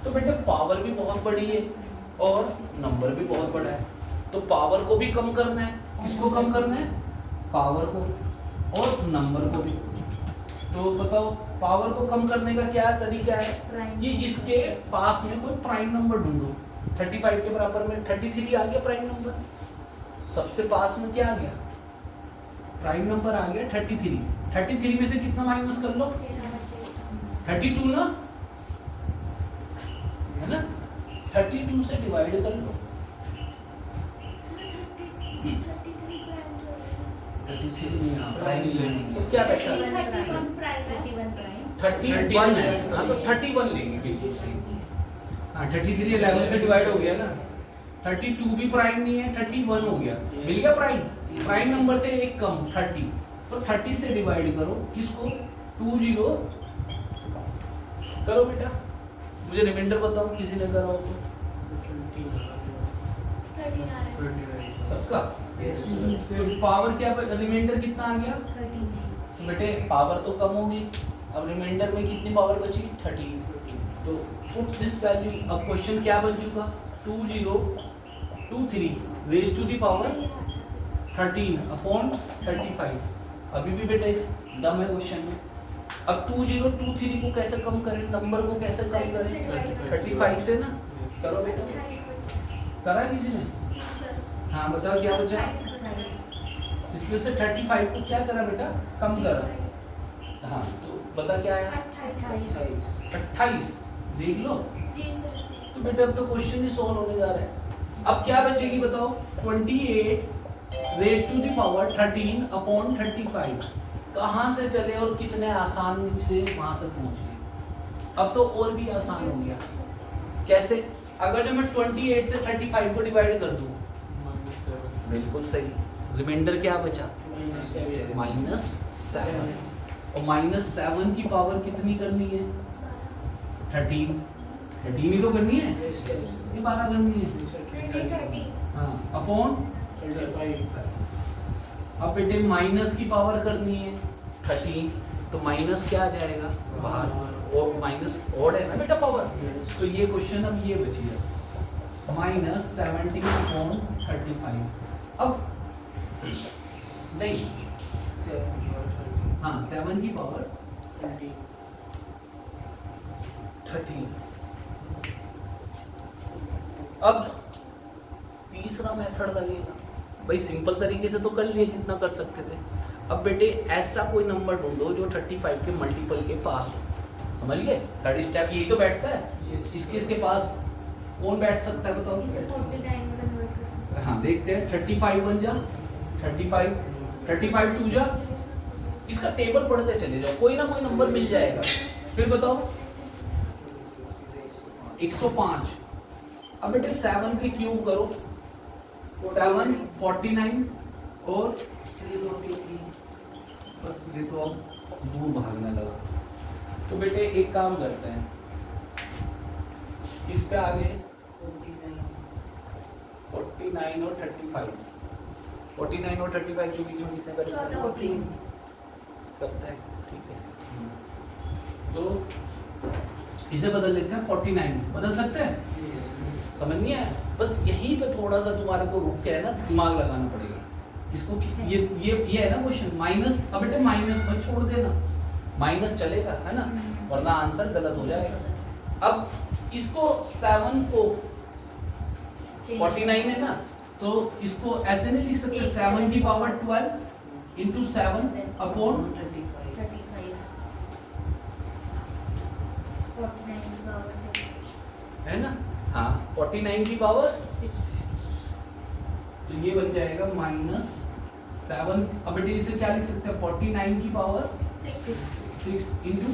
तो बेटे पावर भी बहुत बड़ी है और नंबर भी बहुत बड़ा है, तो पावर को भी कम करना है। किसको कम करना है? पावर को और नंबर को भी। तो बताओ पावर को कम करने का क्या तरीका है कि इसके पास में कोई प्राइम नंबर ढूंढो। 35 के बराबर में 33 आ गया प्राइम नंबर, सबसे पास में क्या आ गया? प्राइम नंबर आ गया 33। 33 में से कितना माइनस कर लो? 32 ना, है ना? 32 से डिवाइड कर लो। 33 नहीं आ प्राइम तो क्या बेटा? 31 प्राइम 31 है। हाँ तो 31 लेंगे बिल्कुल सही। हाँ 33 11 से डिवाइड हो गया ना। 32 भी प्राइम नहीं है, 31 हो गया, मिल गया प्राइम। प्राइम नंबर से एक कम 30, तो 30 से डिवाइड करो किसको? 20 करो बेटा, मुझे रिमाइंडर बताओ किसी ने करा हो तो। सबका तो पावर क्या? रिमाइंडर कितना आ गया? 13 तो बेटे पावर तो कम होगी, अब रिमाइंडर में कितनी पावर बची? 30। तो पुट दिस वैल्यू। अब क्वेश्चन क्या बन चुका? 2023 raise to the power 13 upon 35। अभी भी बेटे दम है क्वेश्चन में। अब 2023 को कैसे कम करें? नंबर को कैसे कम करें? 35 से ना। करो बेटा, करा है किसी ने? हाँ बताओ क्या बचा? इसमें से 35 को क्या करा बेटा? कम करा। हाँ तो बता क्या आया? 28। देख लो। तो बेटा अब तो क्वेश्चन ही सॉल्व होने जा रहा है। अब क्या बचेगी बताओ? 28 raise to the power 13 upon 35। कहाँ से चले और कितने आसान से वहां तक पहुंच गए। अब तो और भी आसान हो गया। कैसे? अगर जब मैं 28 से 35 को डिवाइड कर दूं, बिल्कुल सही, रिमाइंडर क्या बचा? -7। और -7 की पावर कितनी करनी है? 13 ही तो करनी है, ये 12 करनी है। हाँ अपॉन 35। अब बेटे माइनस की पावर करनी है 13, तो माइनस क्या आ जाएगा? बाहर, और माइनस ऑड है ना बेटा पावर। तो ये क्वेश्चन अब ये बची है -17 अपॉन 35। अब नहीं, हाँ 7 की पावर 13। अब तीसरा मेथड लगेगा भाई। सिंपल तरीके से तो कर लिए जितना कर सकते थे। अब बेटे ऐसा कोई नंबर ढूंढो जो 35 के मल्टीपल के पास हो। समझ गए? थर्ड स्टेप यही तो बैठता है। इसके पास कौन बैठ सकता है बताओ? इसे 49 में कन्वर्ट कर सकते हाँ देखते हैं। 35 बन जा, 35 2 जा। इसका टेबल पढ़ते चले जाओ, कोई ना कोई नंबर मिल जाएगा। फिर बताओ 105। अब बेटे 7 के क्यूब करो, 7 49 और बस ये तो अब दूर भागने लगा। तो बेटे एक काम करते हैं, किस पे आ गए? 49 49 और 35, 49 और 35 के बीच में कितने का डिफरेंस 14 करता है, ठीक है। तो इसे बदल लेते हैं 49, बदल सकते हैं, समझ नहीं आया? बस यहीं पे थोड़ा सा तुम्हारे को रुक के है ना दिमाग लगाना पड़ेगा इसको कि ये है ना क्वेश्चन माइनस, अब बेटे माइनस मत छोड़ देना, माइनस चलेगा है ना, वरना आंसर गलत हो जाएगा। अब इसको 7 को 49 है ना, तो इसको ऐसे नहीं लिख सकते 7 की पावर 12 इंटू 7 अपॉन 35 49 की पावर 6 है ना, हाँ 49 की पावर 6 तो ये बन जाएगा माइनस 7, अब बेटे इसे क्या लिख सकते हैं 49 की पावर 6 इंटू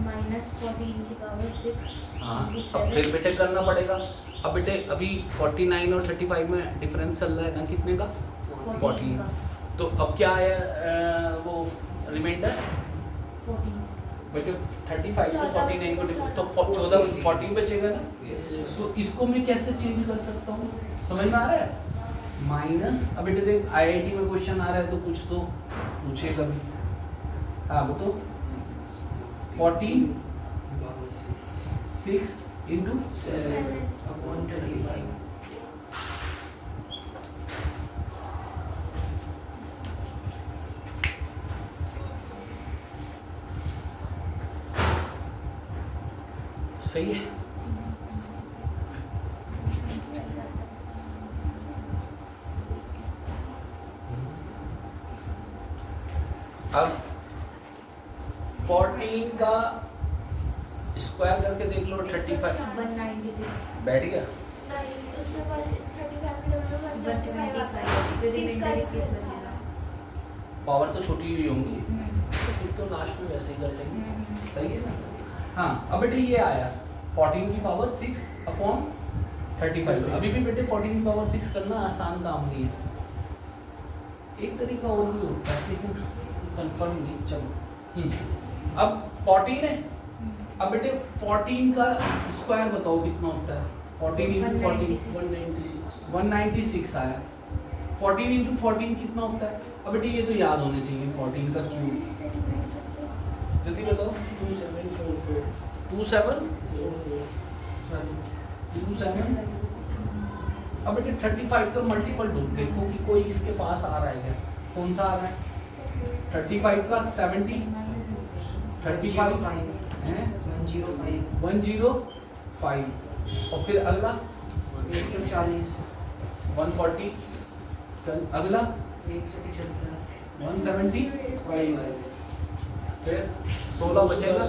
माइनस 14 की पावर 6 हाँ, अब फिर बेटे करना पड़ेगा। अब बेटे अभी 49 और 35 में डिफरेंस चल रहा है ना कितने का 14, तो अब क्या आया वो रिमाइंडर 14 बेटे 35 से 49 को तो 14 14 बचेगा ना, तो इसको मैं कैसे चेंज कर सकता हूँ, समझ में आ रहा है? माइनस, अब बेटे देख आईआईटी में क्वेश्चन आ रहा है तो कुछ तो पूछेगा भी, हाँ वो तो 14 6 इंटू 7 अपॉन 35 सही है। अब 14 का स्क्वायर करके देख लो 35 196 बैठ गया, नहीं उसमें 35 के डबल में 175 फिर रिमाइंडर 21 बचेगा पावर तो छोटी हुई होंगी तो फिर तो लास्ट में वैसे ही कर लेंगे, सही है ना। हाँ अब बेटे ये आया 14 की पावर 6 अपॉन 35, अभी भी बेटे 14 की पावर 6 करना आसान काम नहीं है, एक तरीका और भी होता है लेकिन कंफर्म नहीं, चलो अब 14 है, अब बेटे 14 का स्क्वायर बताओ कितना होता है 14 इंटू 14 196 आया, 14 इंटू 14 कितना होता है, अब बेटे ये तो याद होने चाहिए 14 का क्यूब, जल्दी बताओ 27 अब बेटे 35 का मल्टीपल ढूंढ देखो कि कोई इसके पास आ रहा है क्या, कौन सा आ रहा है 35 का 70 35 है 105 और फिर अगला 140 140, चल अगला 170 फिर 16 बचेगा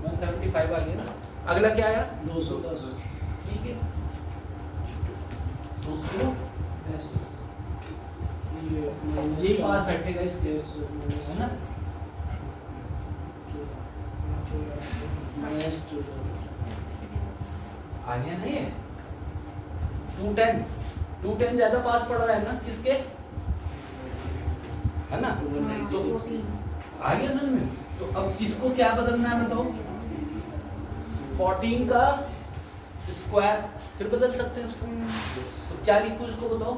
175 आ गया ना, अगला क्या आया 210 ठीक है 200 ये पास बैठेगा इसके है ना, आ गया ना ये 210 ज्यादा पास पड़ रहा है ना किसके, है ना, तो आ गया समझ में। तो अब इसको क्या बदलना है बताओ 14 का स्क्वायर फिर बदल सकते हैं इसको, तो क्या लिखूं इसको बताओ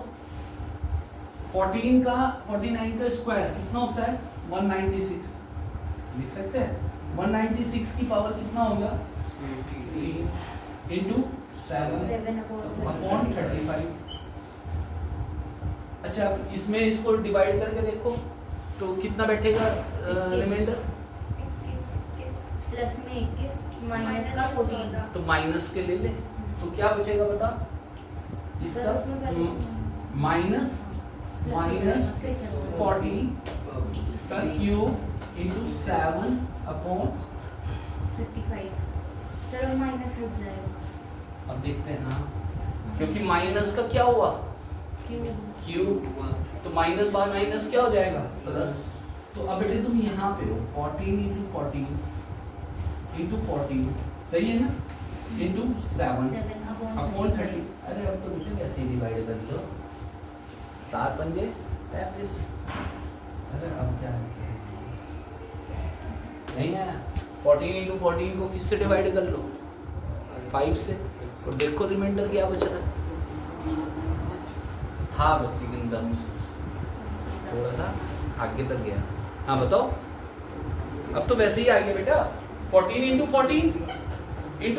14 का 49 का स्क्वायर कितना होता है 196, लिख सकते हैं 196 की पावर कितना होगा इंटू 7 अपॉन 35। अच्छा अब इसमें इसको डिवाइड करके देखो तो कितना बैठेगा रिमाइंडर, प्लस में 21 माइनस का 14 तो माइनस के ले ले तो क्या बचेगा बता सर इसका उसमें पहले माइनस 40 का क्यूब इंटू 7 अपॉन 35 सर अब माइनस हट जाएगा अब देखते हैं हाँ क्योंकि माइनस का क्या हुआ क्यूब क्यूब तो माइनस बार माइनस क्या हो जाएगा प्लस, तो अब बेटे तुम यहाँ पे हो 14 इंटू 14 इंटू 14 सही है ना इंटू 7 अपॉन 30, अरे अब तो बेटे वैसे ही डिवाइड कर लो 7 पंजे 33, अरे अब क्या है नहीं आया 14 इंटू 14 को किससे डिवाइड कर लो 5 से, और देखो रिमाइंडर क्या बच रहा है। था लेकिन दम से थोड़ा सा आगे तक गया। हाँ बताओ, अब तो वैसे ही आ गया बेटा। 14 इंटू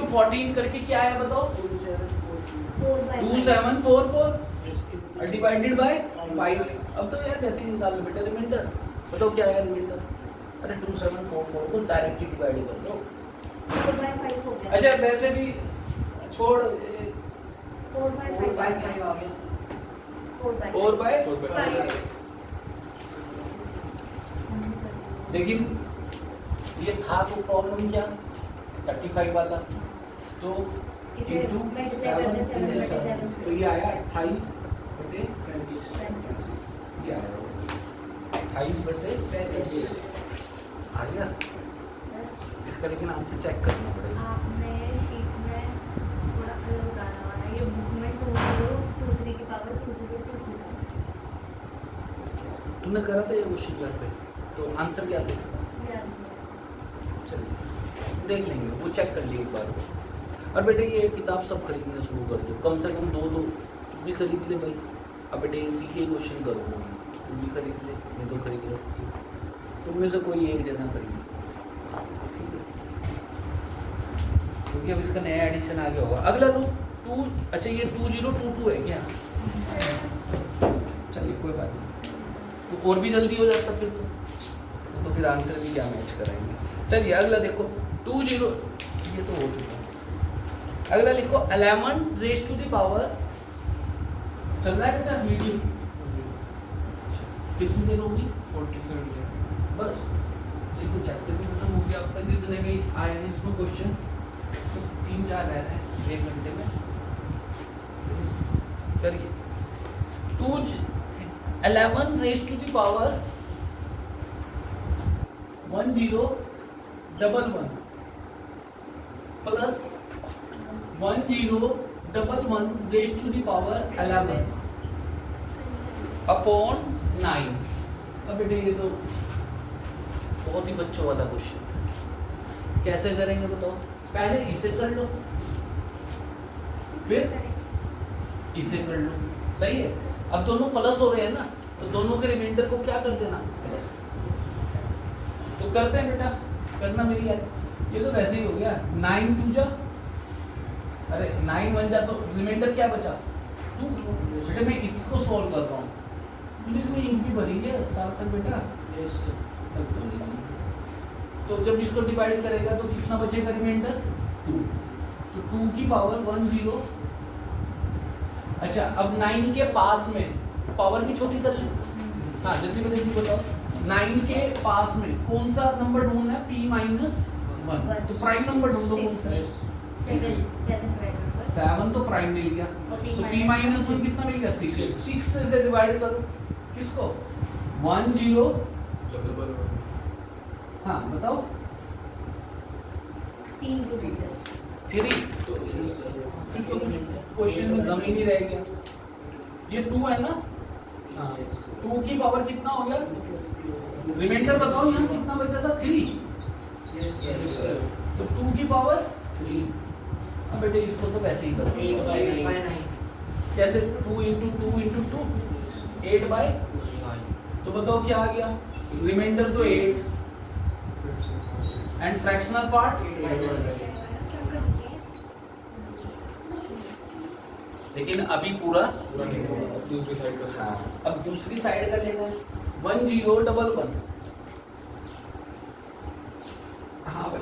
14 करके क्या आया बताओ, 2744 डिवाइडेड बाय 5। अब तो यार कैसे निकाल लो बेटा रिमाइंडर, बताओ क्या आया रिमाइंडर। अरे 2744 को डायरेक्टली डिवाइड कर दो। 4/5 हो गया। अच्छा वैसे भी छोड़, 4/5 5 आ गया। 4/5। लेकिन ये था तो प्रॉब्लम क्या 35 वाला, तो इसे इंटू मल्टीप्लाई करते 7/7 तो ये आया 28/35। ये आया 28/35 आ गया। सर इसका लेकिन आंसर चेक करना पड़ेगा। आपने शीट में थोड़ा अलग उतारा हुआ है। ये बुक में 2023 की पावर 2022 था। तुमने करा था ये क्वेश्चन घर पे, तो आंसर क्या था इसका याद नहीं। चलिए देख लेंगे, वो चेक कर लिए एक बार। और बेटे ये किताब सब खरीदना शुरू कर दो, कम से कम 2 तुम भी खरीद ले भाई। अब बेटे इसी के क्वेश्चन करो, तुम भी खरीद ले, इसने तो खरीद रखी है, तुम में से कोई एक जना खरीद, ठीक है। क्योंकि अब इसका नया एडिशन आ गया होगा। अगला लो 2, अच्छा ये 2022 है क्या, चलिए कोई बात नहीं, तो और भी जल्दी हो जाता फिर तो फिर आंसर भी क्या मैच कराएंगे। चलिए अगला देखो 20, ये तो हो चुका। अगला लिखो 11 रेज़ टू द पावर, चल रहा है बेटा वीडियो, कितनी देर होगी 47 बस। ये तो चैप्टर भी खत्म हो गया अब तक जितने भी आए हैं इसमें क्वेश्चन, तो 3-4 रह रहे हैं 1 घंटे में। करिए 11 raise to the power 1011 plus 1011 raise to the power 11 upon 9। अब बेटे ये तो बहुत ही बच्चों वाला क्वेश्चन, कैसे करेंगे बताओ। पहले इसे कर लो, फिर इसे कर लो, सही है। अब दोनों प्लस हो रहे हैं ना, तो दोनों के रिमाइंडर को क्या कर देना प्लस। तो करते हैं बेटा, करना मेरी याद। ये तो वैसे ही हो गया 9 2 जा, अरे 9 1 जा, तो रिमाइंडर क्या बचा 2। बेटा मैं इसको सॉल्व कर रहा हूँ, इसमें इंक भी भरी है सार्थक बेटा। तो जब इसको डिवाइड करेगा तो कितना बचेगा रिमाइंडर 2, तो 2 की पावर 10। अच्छा अब 9 के पास में पावर भी छोटी कर ले। हाँ जल्दी बताओ, 9 के पास में कौन सा नंबर ढूंढना है, p-1, तो प्राइम नंबर ढूंढो कौन सा है 7 तो प्राइम मिल गया, और तो p-1 कितना मिल गया 6 से डिवाइड करो किसको 1 0। हाँ बताओ 3 को 3, तो फिर तो क्वेश्चन में दम ही नहीं रह गया। ये 2 है ना, हाँ 2 की पावर कितना हो गया, रिमाइंडर बताओ यहाँ कितना बचा था 3, तो 2 की पावर 3। अब बेटे इसको तो वैसे ही करो, कैसे 2 इंटू 2 इंटू 2 8/9, तो बताओ क्या आ गया रिमाइंडर तो 8 एंड फ्रैक्शनल पार्ट। लेकिन अभी पूरा दूसरी साइड का हाँ, अब दूसरी साइड का लेना है 1011। हाँ भाई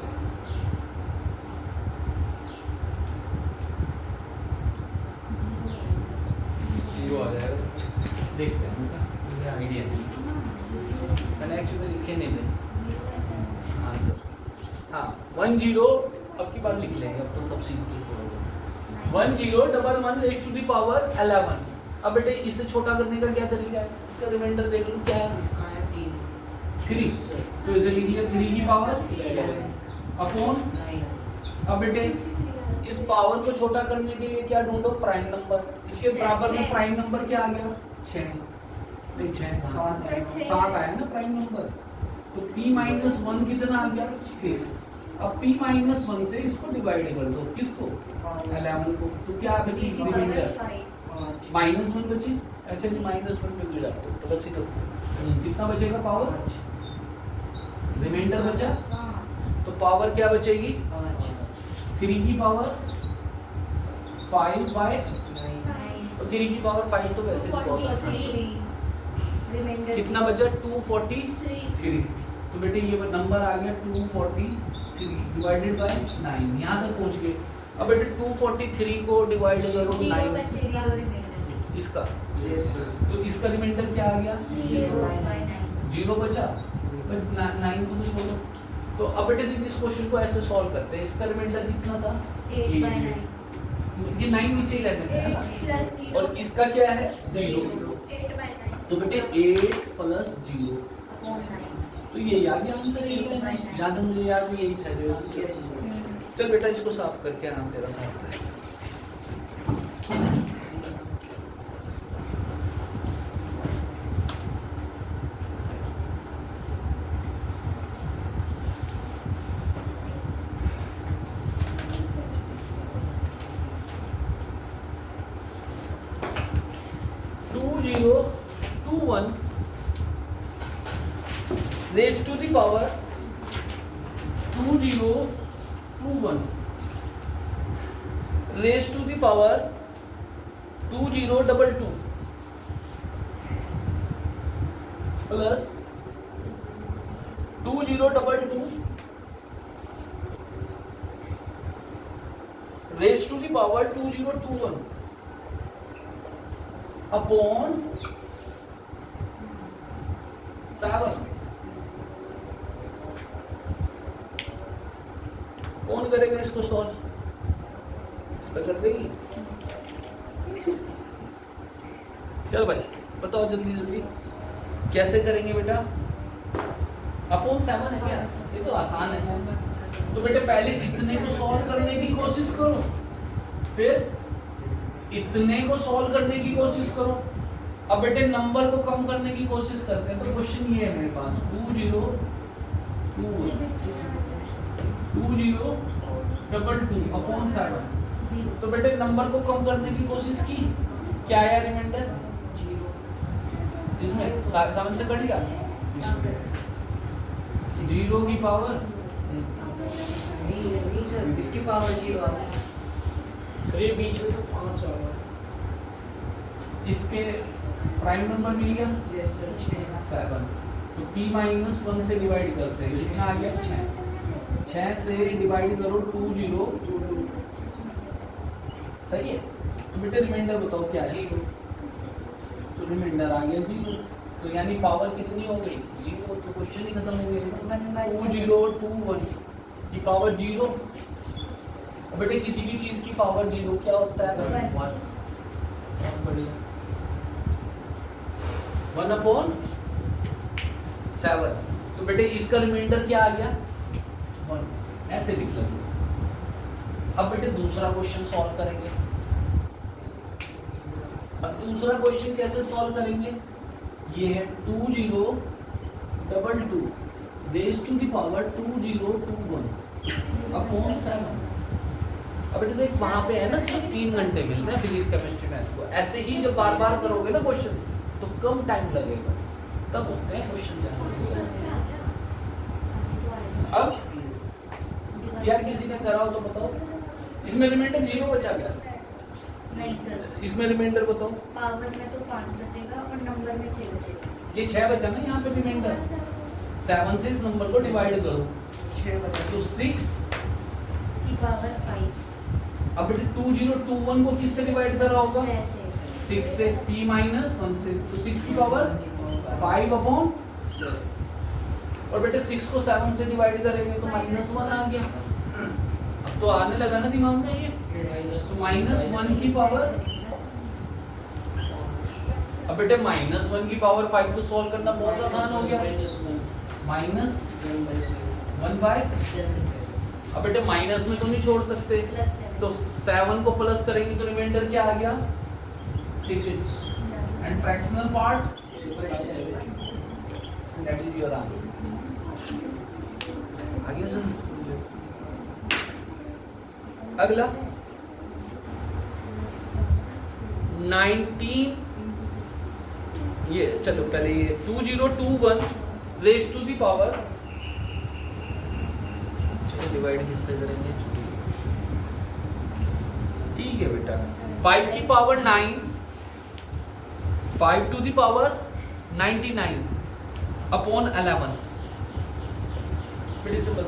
0 आ जाएगा। देखते हैं मुझे आइडिया नहीं, मैंने एक्चुअली लिखे नहीं थे आंसर। हाँ 10 अब की बार लिख लेंगे, अब तो सब सीख के 1011 रेज़ टू द पावर 11। अब बेटे इससे छोटा करने का क्या तरीका है, इसका रिमाइंडर देख लो क्या है, इसका है 3, तो इसे लिख लिया 3 की पावर अपॉन। 9। अब बेटे इस पावर को छोटा करने के लिए क्या ढूंढो, प्राइम नंबर। इसके बराबर में प्राइम नंबर क्या आ गया 6, नहीं 6 7 आया ना प्राइम नंबर, तो p-1 कितना आ गया 6। अब p माइनस 1 से इसको डिवाइड कर दो, किसको? 11 को। तो क्या बची रिमाइंडर? माइनस 1 बची। अच्छा जी माइनस 1 पे क्यों जाते हो? प्लस ही तो कितना बचेगा पावर? रिमाइंडर बचा तो पावर क्या बचेगी? 3 की पावर 5 बाय 3 की पावर 5 तो वैसे भी बहुत आसान है। कितना बचा? 243। तो बेटे ये नंबर आ गया 243 डिवाइडेड बाय 9। यहाँ तक पहुँच गए। अब बेटे 243 को डिवाइड करो 9 से, इसका तो इसका रिमाइंडर क्या आ गया? 0 बचा, 9 को तो छोड़ो। तो अब बेटे देखिए इस क्वेश्चन को ऐसे सॉल्व करते हैं। इसका रिमाइंडर कितना था? 8/9। ये 9 नीचे ही रहने का है ना, और इसका क्या है? 0। तो बेटे 8 प्लस 0 तो ये आ गया आंसर। जहाँ तक मुझे याद है यही था इसका आंसर। चल बेटा इसको साफ करके नाम तेरा साफ है। raised to the power 2021 raised to the power 2022 plus 2022 raised to the power 2021 upon 7। कौन करेगा इसको सॉल्व? इस पे कर देगी। चल भाई बताओ जल्दी जल्दी कैसे करेंगे बेटा? अपॉन 7 है क्या? ये तो आसान है। तो बेटे पहले इतने को सॉल्व करने की कोशिश करो, फिर इतने को सॉल्व करने की कोशिश करो। अब बेटे नंबर को कम करने की कोशिश करते हैं। तो क्वेश्चन ये है मेरे पास 2022 अपॉन 7। तो बेटे नंबर को कम करने की कोशिश की, क्या आया रिमाइंडर? इसमें 7 से कटेगा 0 की पावर नहीं सर, इसकी पावर 0 आ गई सर। ये बीच में तो 5 आ गया। इसके प्राइम नंबर मिल गया यस सर 7। तो p माइनस 1 से डिवाइड करते हैं, कितना आ गया 6 से डिवाइड करो 2022 सही है। तो बेटे रिमाइंडर बताओ क्या है? तो रिमाइंडर आ गया 0। तो यानी पावर कितनी हो गई? 0। तो क्वेश्चन ही खत्म हो गया। 2021 की पावर 0। अब बेटे किसी भी चीज की पावर 0 क्या होता है? 1। बहुत बढ़िया। 1/7। तो बेटे इसका रिमाइंडर क्या आ गया? 1। ऐसे लिख लेंगे। अब बेटे दूसरा क्वेश्चन सॉल्व करेंगे। अब दूसरा क्वेश्चन कैसे सॉल्व करेंगे? ये है 2022 raise to the power 2021 upon 7। अब बेटे देख वहां पे है ना सिर्फ 3 घंटे मिलते हैं फिजिक्स केमिस्ट्री मैथ को। ऐसे ही जब बार बार करोगे ना क्वेश्चन तो कम टाइम लगेगा, तब होते हैं क्वेश्चन ध्यान। अब यार किसी ने करा हो तो बताओ। इसमें रिमाइंडर 0 बचा क्या? नहीं सर, इसमें रिमाइंडर बताओ। पावर में तो 5 बचेगा और नंबर में 6 बचेगा। ये 6 बचा ना यहाँ पे रिमाइंडर। 7 से इस नंबर को डिवाइड करो 6 बचा तो 6 की पावर 5। अब बेटे 2021 को किससे डिवाइड कर रहा होगा? 6 से। 6 से p माइनस 1 से, तो 6 की पावर 5 अपॉन। और बेटे 6 को 7 से डिवाइड करेंगे तो -1 आ गया। अब तो आने लगा ना दिमाग में ये। तो -1 की पावर। अब बेटे -1 की पावर 5 तो सॉल्व करना बहुत आसान हो गया। -1/7। अब बेटे माइनस में तो नहीं छोड़ सकते, तो 7 को प्लस करेंगे तो रिमाइंडर क्या आ गया? 6 and fractional part that is your answer. आगे सुन अगला 19, ये चलो पहले ये 2021 रेज टू दी पावर, चलो डिवाइड किससे करेंगे, ठीक है बेटा, 5 की power 9, 5 to the power 99 upon 11, बड़ी सिंपल।